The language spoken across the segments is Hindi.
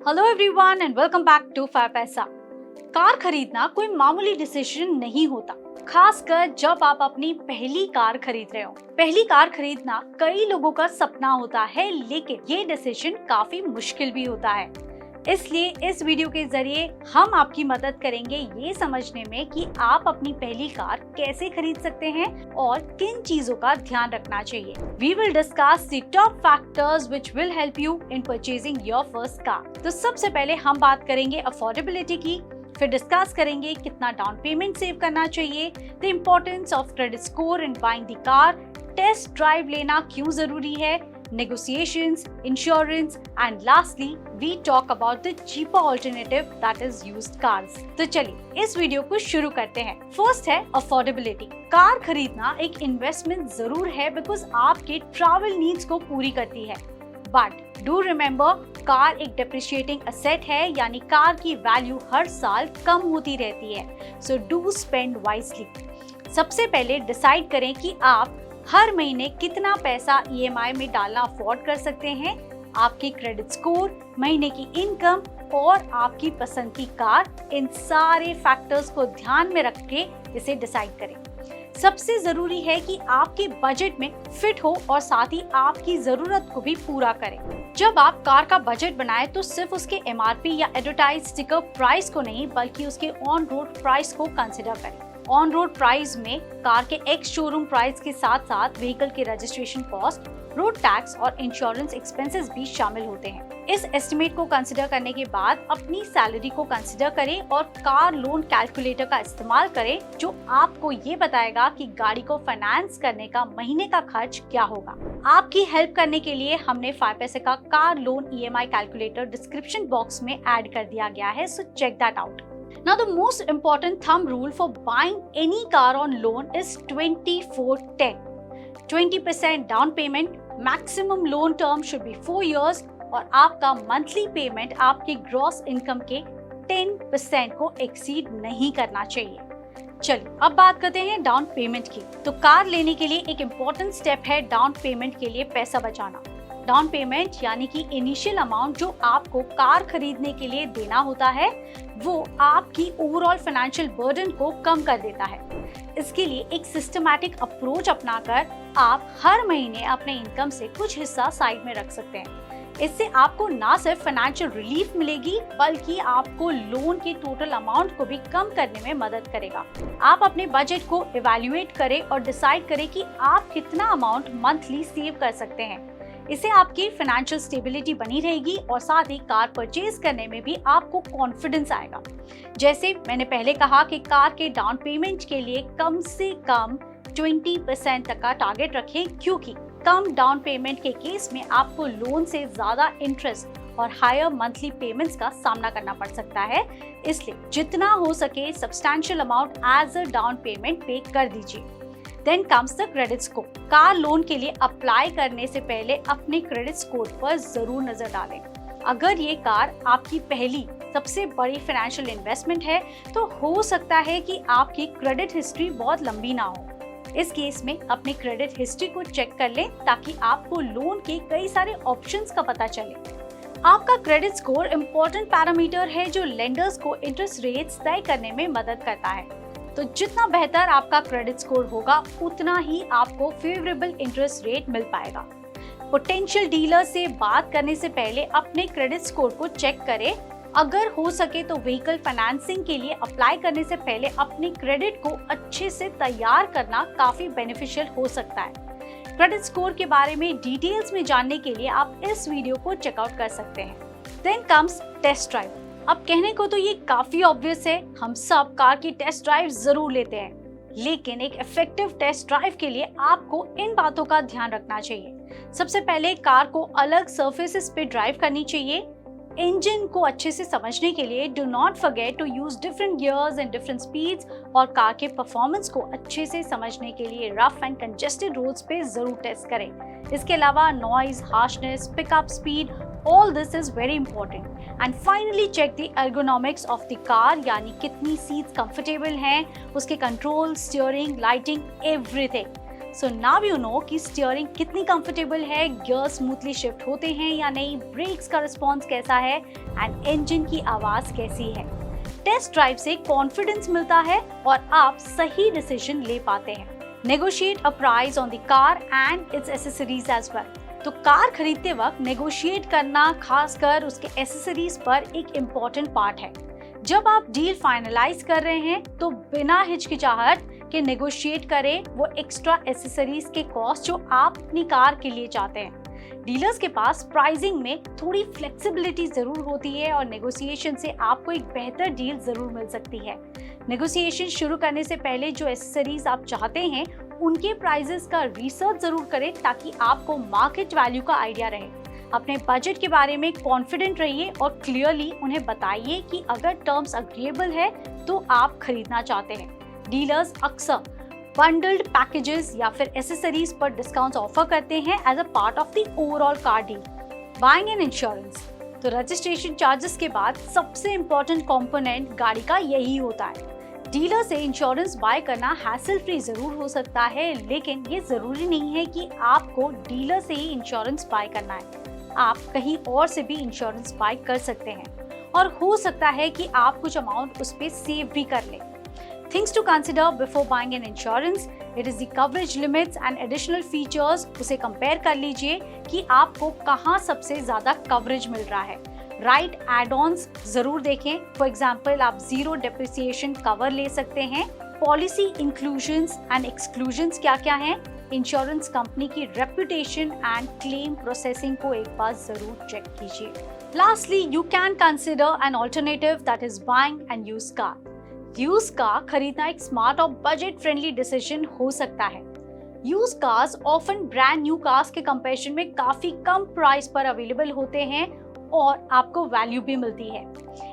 Hello everyone and welcome back to 5 paisa. Car खरीदना कोई मामूली डिसीजन नहीं होता, खासकर जब आप अपनी पहली कार खरीद रहे हो। पहली कार खरीदना कई लोगों का सपना होता है, लेकिन ये डिसीजन काफी मुश्किल भी होता है। इसलिए इस वीडियो के जरिए हम आपकी मदद करेंगे ये समझने में कि आप अपनी पहली कार कैसे खरीद सकते हैं और किन चीजों का ध्यान रखना चाहिए। We will discuss the top factors which will help you in purchasing your first car। तो सबसे पहले हम बात करेंगे अफोर्डेबिलिटी की, फिर डिस्कस करेंगे कितना डाउन पेमेंट सेव करना चाहिए, the importance of credit score in buying the car, test drive लेना क्यों जरूरी है, negotiations, insurance, and lastly, we talk about the cheaper alternative that is used cars। तो चलिए इस वीडियो को शुरू करते हैं। फर्स्ट है अफोर्डेबिलिटी। कार खरीदना एक इन्वेस्टमेंट जरूर है बिकॉज आपके ट्रैवल नीड्स को पूरी करती है, बट डू रिमेम्बर कार एक डेप्रिशिएटिंग असेट है, यानी कार की वैल्यू हर साल कम होती रहती है। So do spend wisely. सबसे पहले डिसाइड करें कि आप हर महीने कितना पैसा ईएमआई में डालना अफोर्ड कर सकते हैं। आपकी क्रेडिट स्कोर, महीने की इनकम और आपकी पसंद की कार, इन सारे फैक्टर्स को ध्यान में रख के इसे डिसाइड करें। सबसे जरूरी है कि आपके बजट में फिट हो और साथ ही आपकी जरूरत को भी पूरा करे। जब आप कार का बजट बनाएं तो सिर्फ उसके एमआरपी या एडवर्टाइज स्टिकर प्राइस को नहीं, बल्कि उसके ऑन रोड प्राइस को कंसिडर करें। ऑन रोड प्राइस में कार के एक्स शोरूम प्राइस के साथ साथ व्हीकल के रजिस्ट्रेशन कॉस्ट, रोड टैक्स और इंश्योरेंस एक्सपेंसेस भी शामिल होते हैं। इस एस्टिमेट को कंसिडर करने के बाद अपनी सैलरी को कंसिडर करें और कार लोन कैलकुलेटर का इस्तेमाल करें, जो आपको ये बताएगा कि गाड़ी को फाइनेंस करने का महीने का खर्च क्या होगा। आपकी हेल्प करने के लिए हमने 5 पैसे का car loan EMI calculator description box में ऐड कर दिया गया है, so check that out. Now the most important thumb rule for buying any car on loan is 24-10. 20% down payment, maximum loan term should be 4 years और आपका monthly payment आपके gross income के 10% को exceed नहीं करना चाहिए। चलिए अब बात करते हैं डाउन पेमेंट की। तो कार लेने के लिए एक इम्पोर्टेंट स्टेप है डाउन पेमेंट के लिए पैसा बचाना। डाउन पेमेंट यानी कि इनिशियल अमाउंट जो आपको कार खरीदने के लिए देना होता है, वो आपकी ओवरऑल फाइनेंशियल बर्डन को कम कर देता है। इसके लिए एक सिस्टमैटिक अप्रोच अपनाकर आप हर महीने अपने इनकम से कुछ हिस्सा साइड में रख सकते हैं। इससे आपको ना सिर्फ फाइनेंशियल रिलीफ मिलेगी, बल्कि आपको लोन के टोटल अमाउंट को भी कम करने में मदद करेगा। आप अपने बजट को इवैल्यूएट करें और डिसाइड करें कि आप कितना अमाउंट मंथली सेव कर सकते हैं। इससे आपकी फाइनेंशियल स्टेबिलिटी बनी रहेगी और साथ ही कार परचेज करने में भी आपको कॉन्फिडेंस आएगा। जैसे मैंने पहले कहा कि कार के डाउन पेमेंट के लिए कम से कम 20% तक का टारगेट रखें, क्योंकि कम डाउन पेमेंट के केस में आपको लोन से ज्यादा इंटरेस्ट और हायर मंथली पेमेंट्स का सामना करना पड़ सकता है। इसलिए जितना हो सके substantial amount as a down payment pay कर दीजिए। Then comes the credit score। Car loan के लिए अप्लाई करने से पहले अपने क्रेडिट स्कोर पर जरूर नजर डालें। अगर ये कार आपकी पहली सबसे बड़ी फाइनेंशियल इन्वेस्टमेंट है, तो हो सकता है कि आपकी क्रेडिट हिस्ट्री बहुत लंबी ना हो। इस केस में अपनी क्रेडिट हिस्ट्री को चेक कर लें ताकि आपको लोन के कई सारे ऑप्शंस का पता चले। आपका क्रेडिट स्कोर इम्पोर्टेंट पैरामीटर है जो लेंडर्स को इंटरेस्ट रेट्स तय करने में मदद करता है। तो जितना बेहतर आपका क्रेडिट स्कोर होगा, उतना ही आपको फेवरेबल इंटरेस्ट रेट मिल पाएगा। पोटेंशियल डीलर से बात करने से पहले अपने क्रेडिट स्कोर को चेक करें। अगर हो सके तो व्हीकल फाइनेंसिंग के लिए अप्लाई करने से पहले अपने क्रेडिट को अच्छे से तैयार करना काफी बेनिफिशियल हो सकता है। क्रेडिट स्कोर के बारे में डिटेल्स में जानने के लिए आप इस वीडियो को चेकआउट कर सकते हैं। Then comes test drive. अब कहने को तो ये काफी ऑब्वियस है, हम सब कार की टेस्ट ड्राइव जरूर लेते हैं, लेकिन एक इफेक्टिव टेस्ट ड्राइव के लिए आपको इन बातों का ध्यान रखना चाहिए। सबसे पहले कार को अलग सरफेसेस पे ड्राइव करनी चाहिए। इंजन को अच्छे से समझने के लिए do not forget to use different gears and different speeds, और कार के परफॉर्मेंस को अच्छे से समझने के लिए रफ एंड कंजेस्टेड रोड्स पे जरूर टेस्ट करें। इसके अलावा noise, harshness, pickup speed, all this is very important. And finally check the ergonomics of the car, यानी कितनी सीट्स कंफर्टेबल हैं, उसके control, steering, lighting, everything. So now you know कि स्टीयरिंग कितनी कंफर्टेबल है, गियर स्मूथली शिफ्ट होते हैं या नहीं, ब्रेक्स का रिस्पॉन्स कैसा है एंड इंजन की आवाज कैसी है। टेस्ट ड्राइव से कॉन्फिडेंस मिलता है और आप सही डिसीजन ले पाते हैं। Negotiate a price on the car and its accessories as well. तो कार खरीदते वक्त नेगोशिएट करना, खासकर उसके एसेसरीज पर एक इम्पॉर्टेंट पार्ट है। जब आप डील फाइनलाइज कर रहे हैं तो बिना हिचकिचाहट के नेगोशिएट करें वो एक्स्ट्रा एसेसरीज के कॉस्ट जो आप अपनी कार के लिए चाहते हैं। डीलर्स के पास प्राइसिंग में थोड़ी फ्लेक्सिबिलिटी जरूर होती है और नेगोशिएशन से आपको एक बेहतर डील जरूर मिल सकती है। नेगोशिएशन शुरू करने से पहले जो एसेसरीज आप चाहते हैं उनके प्राइसेस का रिसर्च जरूर करें ताकि आपको मार्केट वैल्यू का आइडिया रहे। अपने बजट के बारे में कॉन्फिडेंट रहिए और क्लियरली उन्हें बताइए कि अगर टर्म्स अग्रीएबल है तो आप खरीदना चाहते हैं। डीलर्स अक्सर बंडल्ड पैकेजेस या फिर एसेसरीज पर डिस्काउंट्स ऑफर करते हैं as a part of the overall car deal. Buying an insurance, तो रजिस्ट्रेशन चार्जेस के बाद सबसे इम्पोर्टेंट कंपोनेंट गाड़ी का यही होता है। डीलर से इंश्योरेंस बाय करना हैसल फ्री जरूर हो सकता है, लेकिन ये जरूरी नहीं है कि आपको डीलर से ही इंश्योरेंस बाय करना है। आप कहीं और से भी इंश्योरेंस बाय कर सकते हैं और हो सकता है कि आप कुछ अमाउंट उस पे सेव भी कर लें। Things to consider before buying an insurance, it is the coverage limits and additional features। उसे कंपेयर कर लीजिए कि आपको कहाँ सबसे ज्यादा कवरेज मिल रहा है। राइट एड-ऑन्स जरूर देखें। फॉर एग्जाम्पल आप जीरो डेप्रिसिएशन कवर ले सकते हैं। पॉलिसी इंक्लूजन्स एंड एक्सक्लूजन्स क्या क्या हैं, इंश्योरेंस कंपनी की रेपुटेशन एंड क्लेम प्रोसेसिंग को एक बार जरूर चेक कीजिए। Lastly, you can consider an alternative that is buying and used car. Used car खरीदना एक स्मार्ट और बजट फ्रेंडली डिसीजन हो सकता है। Used cars often brand new cars के कंपैरिजन में काफी कम प्राइस पर अवेलेबल होते हैं और आपको वैल्यू भी मिलती है।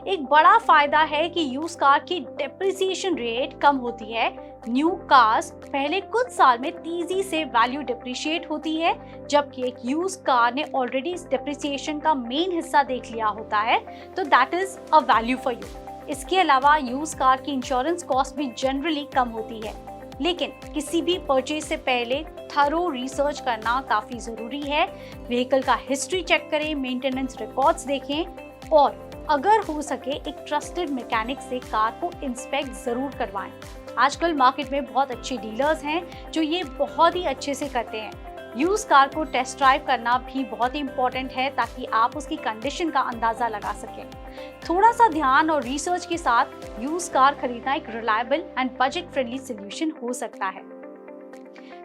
एक बड़ा फायदा है कि यूज्ड कार की डेप्रिसिएशन रेट कम होती है। न्यू कार्स पहले कुछ साल में तेजी से वैल्यू डिप्रिशिएट होती है, जबकि एक यूज्ड कार ने ऑलरेडी इस डिप्रिसिएशन का मेन हिस्सा देख लिया होता है, तो that is a value for you. इसके अलावा यूज्ड कार की इंश्योरेंस कॉस्ट भी जनरली कम होती है, लेकिन किसी भी परचेज से पहले थरो रिसर्च करना काफी जरूरी है। व्हीकल का हिस्ट्री चेक करें, मेंटेनेंस रिकॉर्ड्स देखें और अगर हो सके एक ट्रस्टेड मैकेनिक से कार को इंस्पेक्ट जरूर करवाएं। आजकल मार्केट में बहुत अच्छे डीलर्स हैं जो ये बहुत ही अच्छे से करते हैं। यूज्ड कार को टेस्ट ड्राइव करना भी बहुत ही इम्पोर्टेंट है ताकि आप उसकी कंडीशन का अंदाजा लगा सकें। थोड़ा सा ध्यान और रिसर्च के साथ यूज्ड कार खरीदना एक reliable and budget friendly solution हो सकता है।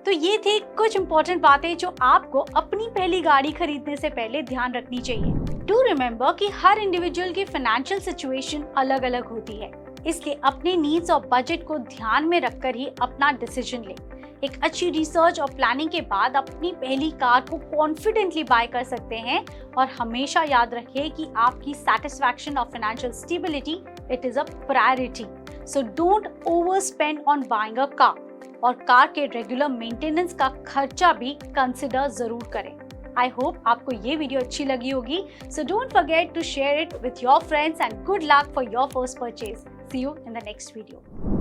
तो ये थे कुछ इम्पोर्टेंट बातें जो आपको अपनी पहली गाड़ी खरीदने से पहले ध्यान रखनी चाहिए। डू रिमेम्बर कि हर इंडिविजुअल की फाइनेंशियल सिचुएशन अलग अलग होती है, इसलिए अपने नीड्स और बजट को ध्यान में रखकर ही अपना डिसीजन लें। एक अच्छी रिसर्च और प्लानिंग के बाद अपनी पहली कार को कॉन्फिडेंटली बाय कर सकते हैं और हमेशा याद रखिए कि आपकी सैटिस्फैक्शन और financial stability it is a priority. So don't over spend on buying a car और कार के रेगुलर मेंटेनेंस का खर्चा भी कंसिडर जरूर करें। आई होप आपको ये वीडियो अच्छी लगी होगी। So don't forget to share it with your friends and good luck for your first purchase. See you in the next video.